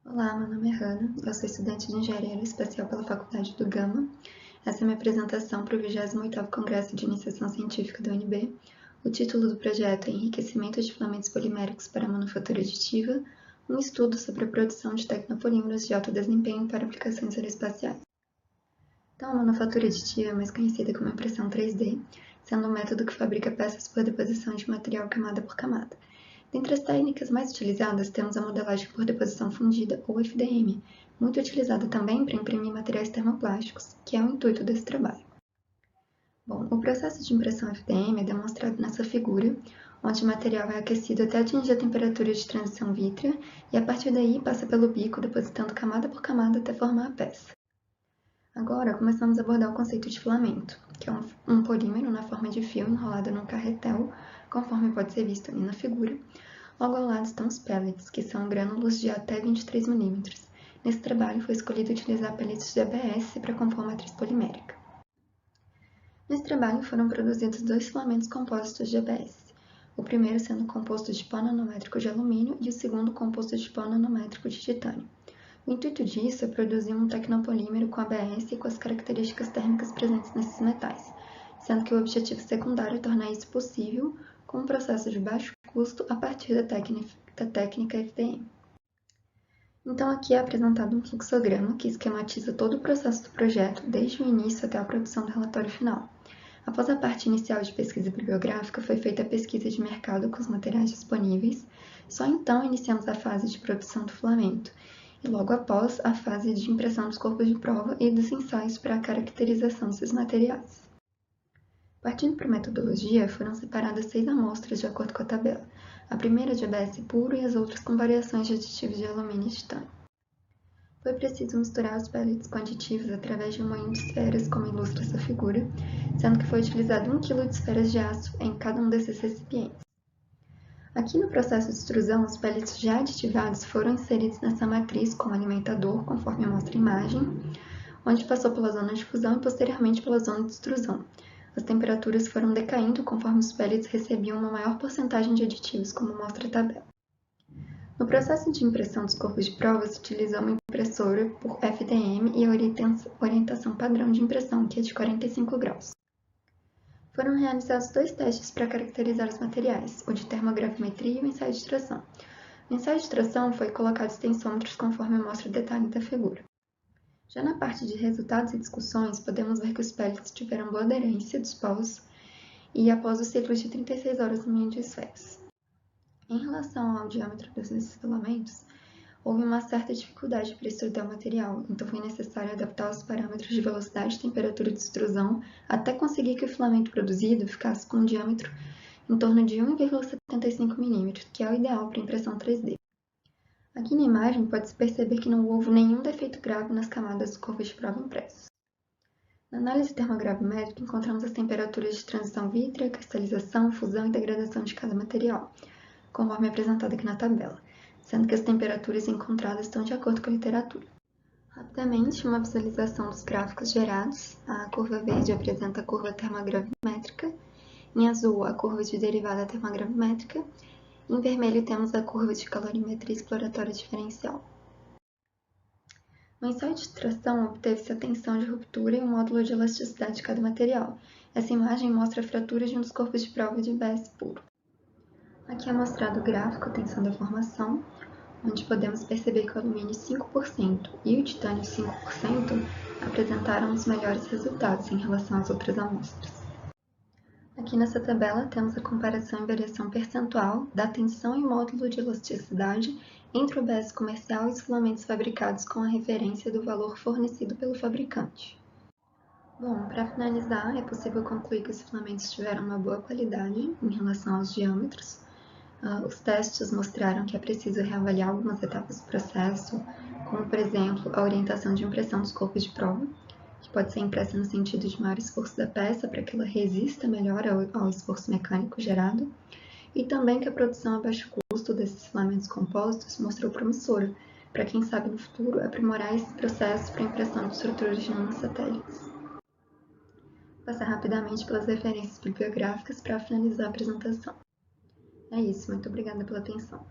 Olá, meu nome é Hannah, eu sou estudante de Engenharia Aeroespacial pela Faculdade do Gama. Essa é a minha apresentação para o 28º Congresso de Iniciação Científica da UNB. O título do projeto é Enriquecimento de filamentos poliméricos para a manufatura aditiva, um estudo sobre a produção de tecnopolímeros de alto desempenho para aplicações aeroespaciais. Então, a manufatura aditiva é mais conhecida como impressão 3D, sendo um método que fabrica peças por deposição de material camada por camada. Dentre as técnicas mais utilizadas, temos a modelagem por deposição fundida, ou FDM, muito utilizada também para imprimir materiais termoplásticos, que é o intuito desse trabalho. Bom, o processo de impressão FDM é demonstrado nessa figura, onde o material é aquecido até atingir a temperatura de transição vítrea e a partir daí passa pelo bico, depositando camada por camada até formar a peça. Agora, começamos a abordar o conceito de filamento, que é um polímero na forma de fio enrolado num carretel, conforme pode ser visto ali na figura. Logo ao lado estão os pellets, que são grânulos de até 23 mm. Nesse trabalho foi escolhido utilizar pellets de ABS para compor a matriz polimérica. Nesse trabalho foram produzidos 2 filamentos compostos de ABS, o primeiro sendo composto de pó nanométrico de alumínio e o segundo composto de pó nanométrico de titânio. O intuito disso é produzir um tecnopolímero com ABS e com as características térmicas presentes nesses metais, sendo que o objetivo secundário é tornar isso possível com um processo de baixo custo a partir da técnica FDM. Então aqui é apresentado um fluxograma que esquematiza todo o processo do projeto, desde o início até a produção do relatório final. Após a parte inicial de pesquisa bibliográfica, foi feita a pesquisa de mercado com os materiais disponíveis, só então iniciamos a fase de produção do filamento, e logo após a fase de impressão dos corpos de prova e dos ensaios para a caracterização desses materiais. Partindo para a metodologia, foram separadas 6 amostras de acordo com a tabela, a primeira de ABS puro e as outras com variações de aditivos de alumínio e titânio. Foi preciso misturar os pellets com aditivos através de um moinho de esferas, como ilustra essa figura, sendo que foi utilizado 1 kg de esferas de aço em cada um desses recipientes. Aqui no processo de extrusão, os pellets já aditivados foram inseridos nessa matriz como alimentador, conforme mostra a imagem, onde passou pela zona de fusão e posteriormente pela zona de extrusão. As temperaturas foram decaindo conforme os pellets recebiam uma maior porcentagem de aditivos, como mostra a tabela. No processo de impressão dos corpos de prova, se utilizou uma impressora por FDM e a orientação padrão de impressão, que é de 45 graus. Foram realizados 2 testes para caracterizar os materiais, o de termogravimetria e o ensaio de tração. No ensaio de tração foi colocado os tensômetros conforme mostra o detalhe da figura. Já na parte de resultados e discussões, podemos ver que os pellets tiveram boa aderência dos polos e após o ciclo de 36 horas no meio de esferas. Em relação ao diâmetro desses filamentos, houve uma certa dificuldade para estudar o material, então foi necessário adaptar os parâmetros de velocidade e temperatura de extrusão até conseguir que o filamento produzido ficasse com um diâmetro em torno de 1,75 mm, que é o ideal para impressão 3D. Aqui na imagem pode-se perceber que não houve nenhum defeito grave nas camadas dos corpos de prova impressos. Na análise termogravimétrica, encontramos as temperaturas de transição vítrea, cristalização, fusão e degradação de cada material, conforme apresentado aqui na tabela, sendo que as temperaturas encontradas estão de acordo com a literatura. Rapidamente, uma visualização dos gráficos gerados. A curva verde apresenta a curva termogravimétrica, em azul a curva de derivada termogravimétrica, em vermelho temos a curva de calorimetria exploratória diferencial. No ensaio de tração, obteve-se a tensão de ruptura e o módulo de elasticidade de cada material. Essa imagem mostra a fratura de um dos corpos de prova de ABS puro. Aqui é mostrado o gráfico tensão da formação, onde podemos perceber que o alumínio 5% e o titânio 5% apresentaram os melhores resultados em relação às outras amostras. Aqui nessa tabela temos a comparação em variação percentual da tensão e módulo de elasticidade entre o ABS comercial e os filamentos fabricados com a referência do valor fornecido pelo fabricante. Bom, para finalizar, é possível concluir que os filamentos tiveram uma boa qualidade em relação aos diâmetros. Os testes mostraram que é preciso reavaliar algumas etapas do processo, como, por exemplo, a orientação de impressão dos corpos de prova, que pode ser impressa no sentido de maior esforço da peça para que ela resista melhor ao esforço mecânico gerado, e também que a produção a baixo custo desses filamentos compostos mostrou promissora, para quem sabe no futuro aprimorar esse processo para a impressão de estruturas de nanosatélites. Vou passar rapidamente pelas referências bibliográficas para finalizar a apresentação. É isso, muito obrigada pela atenção.